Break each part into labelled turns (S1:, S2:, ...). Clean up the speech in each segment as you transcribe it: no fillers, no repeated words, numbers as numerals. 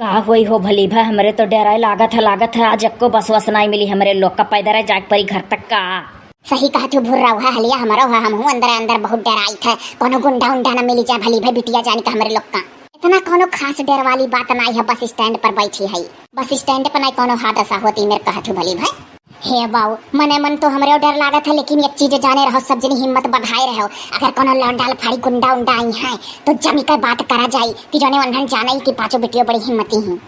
S1: का हुई हो भली भाई, हमरे तो डराए लागत है आज अक्को बस वस नहीं मिली हमरे लोग का पैदल जाग परी घर तक का।
S2: सही कहा तू भुर्रा हुआ हलिया हमारा हुआ हम हूँ अंदर अंदर बहुत डराई था। कोनो गुंडा उंडा न मिली जा भली भाई बिटिया जाने का हमारे लोग का इतना कोनो खास डर वाली बात नहीं है। बस स्टैंड पर बैठी है, बस स्टैंड पर नहीं कोनो हादसा होती मेरे कहा भली भाई। हे बाऊ मने मन तो हमरे डर लागत है, लेकिन एक चीज जाने रहो सब जनी हिम्मत बढ़ाए रहो। अगर कोनो लौंडा फाड़ी गुंडा उंडा आई है तो जमी कर बात करा जाई कि जाने वंधन जाना ही कि पांचों बेटियों बड़ी हिम्मती हैं।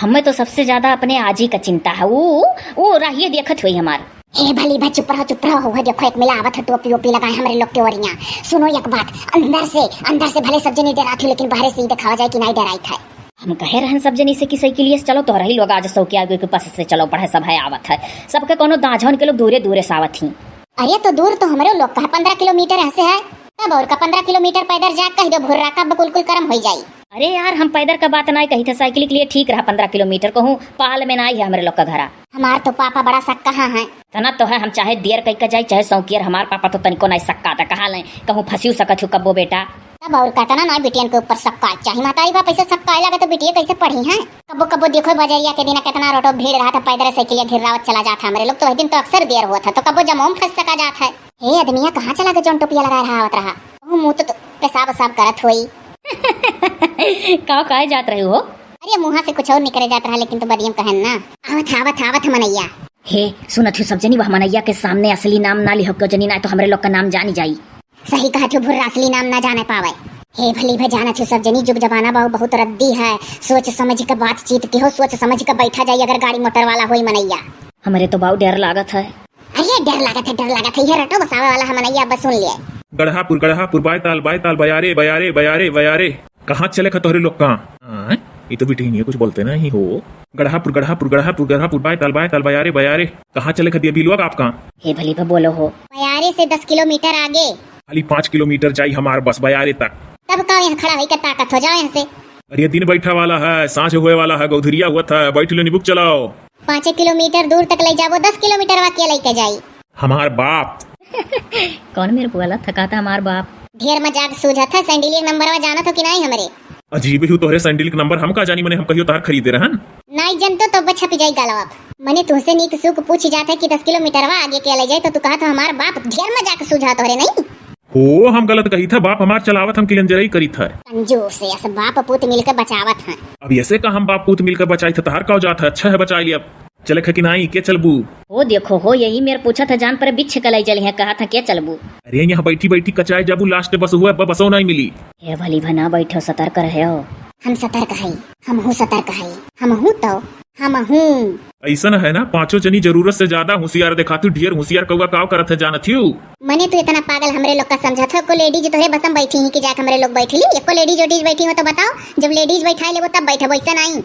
S1: हमें तो सबसे ज्यादा अपने आजी का चिंता है। वो राहिए देखत हुई हमार।
S2: हे भली भाई चुप रहो हो देखो एक मिलावट है टोपी ओपी लगाए हमारे लोग के ओरिया। सुनो एक बात, अंदर से भले सब जनी डराती लेकिन बाहर से ही दिखावा जाए कि नहीं डराई था।
S1: हम कहे रहन सब जनी से कि सही के लिए चलो तो रही लोग आज सौ के आगे के पास से चलो पढ़े सब है आवत है सबके कोनो दाझन के लोग दूरे दूरे से आवत ही।
S2: अरे तो दूर तो हमारे लोग का 15 किलोमीटर ऐसे है तब और का 15 किलोमीटर पैदल जा कह दो भुर्रा का बिल्कुल करम हो जाई।
S1: अरे यार हम पैदल का बात नहीं कही था, साइकिल के लिए ठीक रहा 15 किलोमीटर कहूँ पाल में नहीं है हमारे लोग का घरा।
S2: हमार तो पापा बड़ा शक कहाँ है
S1: तना तो है, हम चाहे देर कही का जाए चाहे सौकियर हमार पापा तो तनिको नहीं सक्का था कहा लें कहूँ फंसी सकत हूँ कब्बो बेटा।
S2: तब और कहता ना बेटियन के ऊपर सक्का चाहिए माताई बाप ऐसे सक्का लगे तो बेटिया कैसे पढ़ी है। कब्बो कब्बो देखो बजरिया के दिन कितना रोटो भीड़ रहा था पैदल साइकिल घिरावत चला जाता हमारे लोग तो दिन तो अक्सर देर हुआ था तो कब्बो जमोम फंस सका जाता है। हे आदमिया कहाँ चला गया जौन टोपिया लगा रहा रहा मुँह तो पेशाब साफ करत हुई
S1: का कहे जात रहे हो।
S2: अरे मुँह से कुछ और निकले जाता है लेकिन तो बदियम कहन ना आवत मनैया।
S1: हे सुनत हूँ सब जनी वह मनैया के सामने असली नाम ना लिहो क्यों जनी ना तो हमारे लोग का नाम जानी जाई।
S2: सही कहा तू भुर्रा असली नाम ना जाने पावे। हे भली भाई जाना तू सब जनी जुग जमाना बहुत रद्दी है। सोच समझ के बातचीत की हो, सोच समझ के बैठा जाए अगर गाड़ी मोटर वाला होई मनैया।
S1: हमारे तो बहुत डर लागत है।
S2: अरे डर लागत है ये रटो बसावे वाला है मनैया बस सुन लिए।
S3: गढ़हापुर बायताल बयारे बयारे बयारे बयारे कहाँ चले खा तोहरे लोग कहाँ ये तो बेटी नहीं कुछ बोलते ना ही हो। गढ़हापुर बायताल बयारे बयारे कहाँ चले खा दिया बिलवा आप कहाँ।
S1: हे भली भाई बोलो हो।
S2: बयारे से 10 किलोमीटर आगे
S3: खाली 5 किलोमीटर जाई हमार बस बयारे तक।
S2: तब का यहाँ खड़ा होकर ताकत हो जाओ यहाँ से।
S3: अरे दिन बैठा वाला है सांझ हुए वाला है गौधरिया हुआ था बैठ लो निबुक चलाओ।
S2: 5 किलोमीटर दूर तक ले जाओ 10 किलोमीटर वाक्य लेके जाई
S3: हमार बाप
S1: कौन मेरे को गलत थका था हमार बाप।
S2: ढेर मजाक सूझा था सैंडल नंबर में जाना था कि नहीं हमारे।
S3: अजीब ही तोहरे सैंडल के नंबर हम का जानी मने हम कहियो तार खरीदे रहन
S2: नहीं जनतो तो बच्चा पिजाई गलवाब मने तुमसे नीक सुख पूछ जाता कि 10 किलोमीटर आगे के ले जाए तो तू कहा था हमार बाप ढेर मजाक सूझा तोहरे नहीं
S3: हो। हम गलत कही था बाप हमार चलावत हम किलंजरई करी था।
S2: कंजूस है ऐसे बाप पूत मिलकर बचावत है।
S3: अब ऐसे का हम बाप पूत मिलकर बचाई था तार का जाता है अच्छा है बचा लिया। चले खा कि नहीं के चलबू।
S1: वो देखो हो यही मेरे पूछा था जान पर बिछ कलाई चली है कहा था क्या चलबू।
S3: अरे यहाँ बैठी कचाए जाबू लास्ट बस हुआ बसो नहीं मिली।
S1: हे भली भना बैठो सतर्क रहे हो।
S2: हम सतर्क है हम हूँ सतर्क है हम हूँ तो हम हूँ।
S3: ऐसा है ना पांचों जनी जरूरत से ज्यादा होशियार दिखाती ढेर होशियार कौवा काव करत है जानत हूँ।
S2: मने तो इतना पागल हमरे लोग का समझा था को लेडीज तोहरे बसम बैठी ही कि जाके हमरे लोग बैठी ली एको लेडीज ओडीज बैठी हो तो बताओ जब लेडीज बैठा ले वो तब बैठो वैसा नहीं।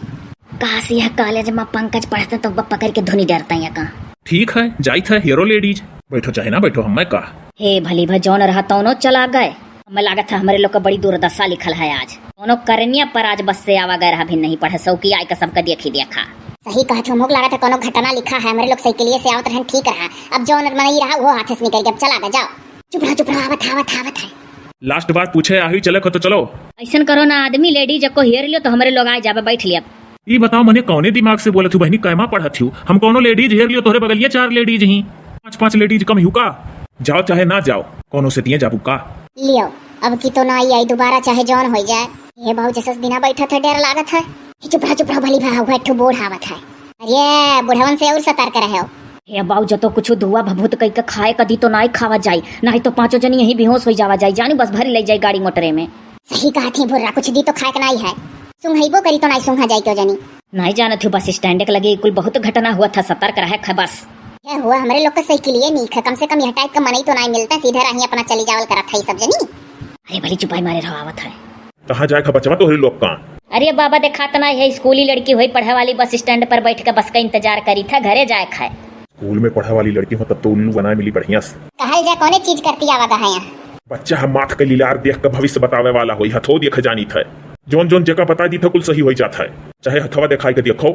S1: कहा से यह कॉलेज में पंकज पढ़ते तो पकड़ के धुनी डरता है कहाँ।
S3: ठीक है जाई था हीरो लेडीज बैठो चाहे ना बैठो हम का।
S1: हे भली भाई जौन रहा तो चला गए हमें लागत था हमारे लोग का बड़ी दुर्दशा लिखल है आज दोनों करनिया पर आज बस से आवा गए रहा भी नहीं पढ़े सौकी आय का सबका देखा।
S2: सही कहा तुम लगा था कोनो घटना लिखा है हमारे लोग साइकिल से आवत रहन ठीक रहा। अब जौन नहीं रहा वो हाथ से निकल गया चला गया जाओ चुप रहो आवत है।
S3: लास्ट बात पूछे आही चले तो चलो।
S1: ऐसा करो ना आदमी लेडीज को हेर लियो तो हमारे लोग आए जावे बैठ लिया।
S3: ये बताओ मने कौने दिमाग से बोला थी बहनी कैमा पढ़ा थी हम कोनो लेडीज हेर लियो तोहरे बगलिया 4 लेडीज ही 5 लेडीज कम हुका जाओ चाहे ना जाओ कोनो से तिये जाबू का
S2: लियो अब की तो ना आई दोबारा चाहे जौन हो जाए। ये बहुत जैसे बिना बैठा था डर लागत है। चुप रहो भली भाई ठो बूढ़ आवत है। अरे बुढ़वन से और सतर्क रहे हो।
S1: हे बाऊ जो तो कुछ धुआ भभूत कई के खाए कदी तो नहीं खावा जाए नहीं तो पांचों जनी यही बेहोश हो जावा जाए जानी बस भरी ले जाए गाड़ी मोटरे में।
S2: सही कहा थी भुर्रा कुछ दी तो खाए नहीं है सुंघाइबो करी तो नहीं सुंघा जाए क्यों जनी
S1: नहीं जाना थी बस स्टैंड के लगे कुल बहुत घटना हुआ था सतर्क रहे बस।
S2: क्या हुआ हमारे लोग का साइकिल ये नहीं कम से कम यह टाइप का मनी तो नहीं मिलता सीधे रही अपना चली जावल करा था सब जनी।
S1: अरे भली चुपाई मारे रहावत है
S3: कहाँ जाए खा बचवा तोहरे लोग का।
S1: अरे बाबा देखा तो नहीं है स्कूली लड़की हुई पढ़े वाली बस स्टैंड पर बैठ के बस का इंतजार करी था घरे जाए खाए।
S3: स्कूल में पढ़े वाली लड़की हो तब तो उल्लू बना मिली बढ़िया से
S2: कहल जा कौन चीज करती आवा है यहाँ
S3: बच्चा हम माथ के लीलार देख कर भविष्य बतावे वाला हुई हथो देख जानी था जोन जगह बता दी था कुल सही हो जाता है चाहे हथवा दिखाई के देखो।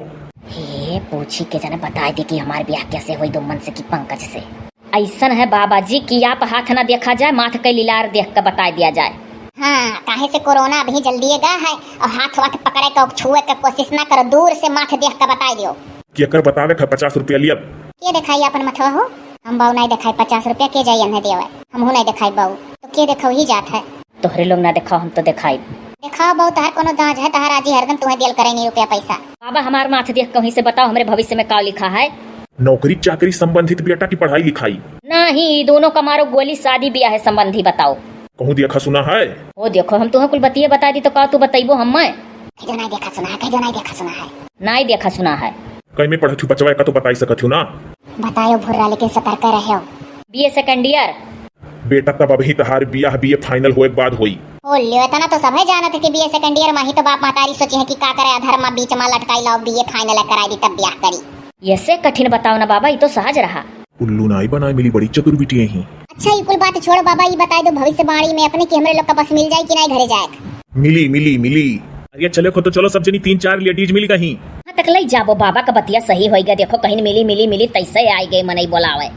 S1: हे पूछी के जने बता दे कि हमारे ब्याह कैसे हुई दुम्मन से कि पंकज से। ऐसा है बाबा जी कि आप हाथ न देखा जाए माथ के लीलार देख कर बता दिया जाए।
S2: हाँ, काहे से कोरोना अभी जल्दी गा है और हाथ वाथ पकड़े का छुए का कोशिश ना करो, दूर से माथ देख के बताई दियो।
S3: कि अकर बतावे का 50 रुपया लिया।
S2: के दिखाई अपन मथवा हो? हम बाऊ नहीं दिखाई 50 रुपया के जाइए न देवे, हमहू नहीं दिखाई बाऊ, तो के देखो ही जात है।
S1: तोहरे लोग ना देखा, हम तो दिखाई।
S2: दिखाओ बाऊ, तहार कोनो दांज है? तहार आजी हरदम तुम्हें दियल करे नहीं रुपया पैसा।
S1: बाबा हमार माथ देख कहीं से बताओ हमरे भविष्य में का लिखा है।
S3: नौकरी चाकरी संबंधित बेटा की पढ़ाई लिखाई
S1: नहीं, दोनों का मारो गोली शादी ब्याह है संबंधी बताओ।
S3: कहूँ देखा सुना है?
S1: वो देखो हम तुम्हें कुल बतिये बता दी तो का तू बताइबो हम मैं?
S2: कहीं नहीं देखा सुना है, कहीं नहीं देखा सुना है।
S1: नहीं देखा सुना है।
S3: कहीं में पढ़त बचवा का तो बताई सकत हूँ ना।
S2: बतायो भुर्रा, लेकिन सतर्क रहो।
S1: BA second year.
S3: बेटा तब अभी तहार बियाह बीए फाइनल होए के बाद होई।
S2: हो लियो, इतना तो सबे जानत है कि बीए सेकंड ईयर में ही तो बाप महतारी सोचे है कि का करे, अधर में बीच में लटकाई लाओ, बीए फाइनल कराई दी तब ब्याह करी।
S1: ऐसे कठिन बताओ ना बाबा, ये तो सहज रहा।
S3: उल्लू नाई बनाई मिली बड़ी चतुर बिटिया ही।
S2: अच्छा ये कुल बात छोड़ो बाबा, ये बताई दो भविष्य बाणी में अपने कि हमरे लोग का बस मिल जाए कि नहीं घरे जाए?
S3: मिली मिली मिली। अरे चले को तो चलो सब जनी 3-4 लेडीज मिल गई।
S1: हाँ तक लई जाबो, बाबा का बतिया सही होई गया। देखो कहीं मिली मिली मिली तैसे आई गई मनई बोलावे।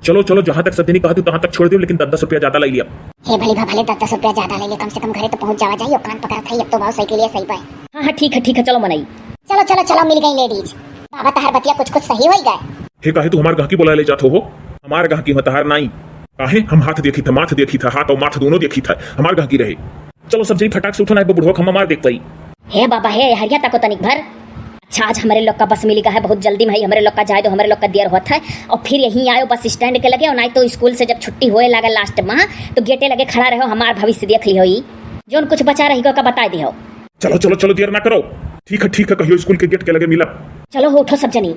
S3: चलो चलो, जहाँ तक सत्यनी कहा तू तहाँ तक छोड़ दियो, लेकिन 10-10 रुपया ज्यादा ले लिया।
S2: हे भली भले 10-10 रुपया ज्यादा ले ले, कम से कम घरे तो पहुंच जावा जाइए। कान पकड़ा था, अब तो भाव सही के लिए सही पाए।
S1: हाँ हाँ ठीक है चलो मनई।
S2: चलो चलो चलो, मिल गई लेडीज। बाबा तहार बतिया कुछ कुछ सही होई गए।
S3: हे काहे तू हमार गहकी बोला ले जात हो? हमार गहकी में तहार नाई काहे? हम हाथ देखी था, माथ देखी था, हाथ और माथ दोनों देखी था, हमार गहकी रहे। चलो सब जनी फटाक से उठो ना, बुढ़वा हम मार देख पाई।
S1: हे बाबा हे हरिया तको तनिक भर। अच्छा आज हमारे लोग का बस मिली है बहुत जल्दी में, हमारे लोग का जाए तो हमारे लोग का देर होता है। और फिर यहीं आयो बस स्टैंड के लगे, और नहीं तो स्कूल से जब छुट्टी होए लगा लास्ट में तो गेटे लगे खड़ा रहो, हमार भविष्य देख ली होई, जो कुछ बचा रही का बता दियो।
S3: चलो चलो चलो, देर ना करो। ठीक है कहियो स्कूल के गेट के लगे मिला।
S1: चलो उठो सब जनी।